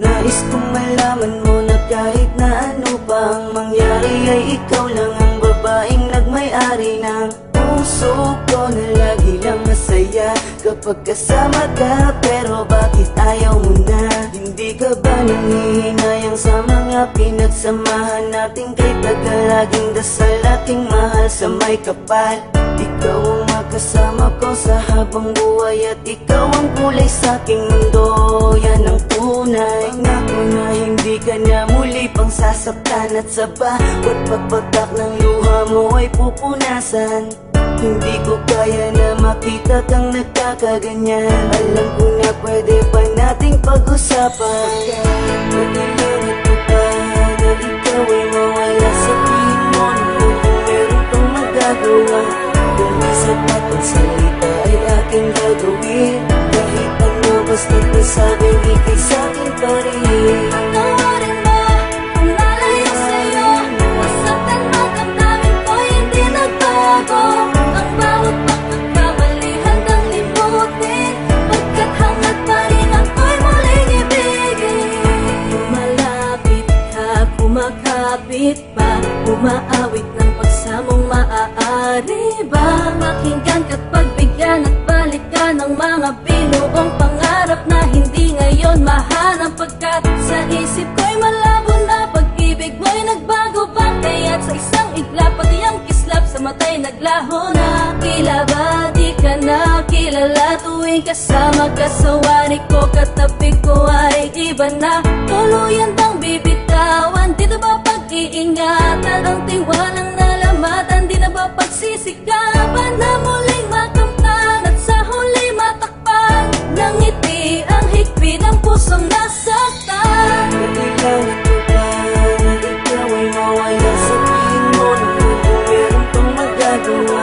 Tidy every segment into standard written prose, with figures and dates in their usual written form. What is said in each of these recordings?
Nais kong malaman mo na kahit na ano pang mangyari ay ikaw lang ang babaeng nagmay-ari ng puso ko na lagi lang masaya kapag kasama ka. Pero bakit ayaw mo na? Hindi ka ba nangihinayang sa mga pinagsamahan natin? Kay tagal laging dasal ating mahal sa may kapal. Ikaw ang makasama ko sa habang buhay at ikaw ang kulay sa aking mundo. Yan ang tunay. Pangako na hindi ka na muli pang sasaktan at sa bawat pagpatak ng luha mo ay pupunasan. Hindi ko kaya na makita kang nagkakaganyan. Alam ko na pwede pa nating pag-usapan. Pwede lang ito pa na ikaw ay mawala. Sabihin mo naman kung meron pang magagawa. Kung may sapat ang salita ay aking gagawin. Kahit ano basta't nasabing ikay sa'kin pa rin. Patawarin mo kung nalayo sa'yo. Masaktan man ang damdamin ko'y hindi nagbago. Ang bawat pagkakamali handang limutin. Pagkat hangad pa rin ako'y muling ibigin. Lumalapit ka, kumakapit pa. Umaawit ng pagsamong maaari ba? Pakinggan ka't pagbigyan at balikan ng mga binuong pangarap na hindi ngayon mahanap. Pagkat sa isip ko'y malabo na pag-ibig mo'y nagbago ba? Kaya't sa isang iglap pati ang kislap sa mata'y naglaho na. Tila ba di ka na kilala tuwing kasama ka sa wari ko? Katabi ko ay iba na, tuluyan bang bibitawan? Di na ba pag-iingatan ang tiwalang nalamatan? Di na ba pagsisikapan na muling makamtan at sa huli matakpan? Nang ngiti ang higpit ng pusong nasaktan. Pwede lang ito pa na ikaw ay mawala. Sabihin mo naman kung meron pang magagawa.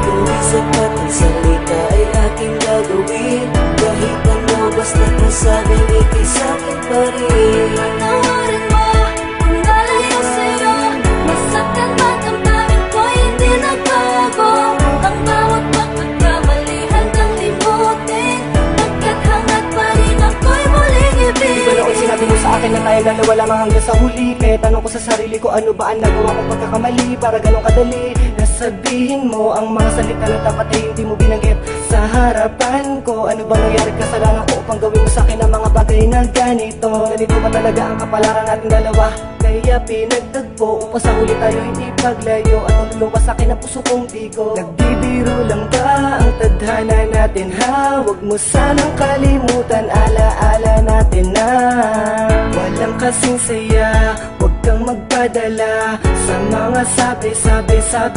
Kung may sapat ang salita ay aking gagawin. Kahit ano basta't nasabing ikay sa'kin pa rin. Patawarin mo kung nalayo sa'yo. Masaktan man ang damdamin ko'y hindi nagbago. Ang bawat pagkakamali handang limutin. Pagkat hangad pa rin ako'y muling Di ba noon ibigin. sinabi mo sa akin na tayo dalawa lamang hanggang sa huli? Kaya tanong ko sa sarili ko, ano ba ang nagawa kong pagkakamali para ganun kadali? Nasabihin mo ang mga salita na dapat ay hindi mo binanggit sa harapan ko. Ano bang nangyari kasalanan ko upang gawin mo sa akin ang mga bagay na ganito? Ganito ba talaga ang kapalaran natin dalawa? Kaya pinagtagpo upang sa huli tayo hindi paglayo. At ang luluwas sa akin ang puso kong bigo. Nagbibiro lang ba ang tadhana natin ha? Huwag mo sanang kalimutan, alaala natin na walang kasing saya. Huwag kang magpadala sa mga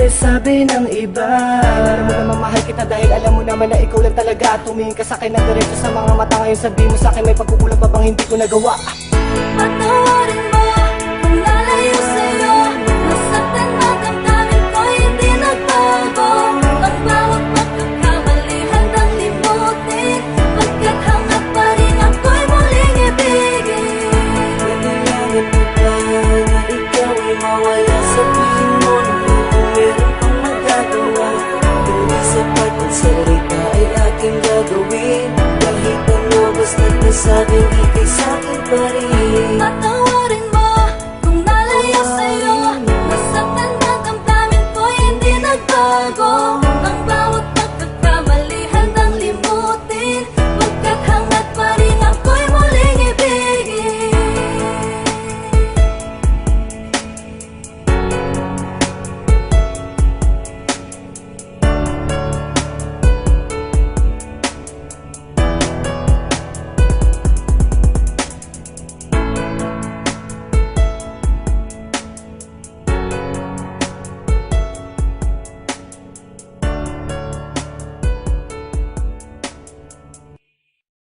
sabi ng iba. Alam mo naman mahal kita dahil alam mo naman na ikaw lang talaga. Tumingin ka sa akin na diretso sa mga mata. Ngayon sabihin mo sa akin may pagkukulang pa bang hindi ko nagawa? Patawarin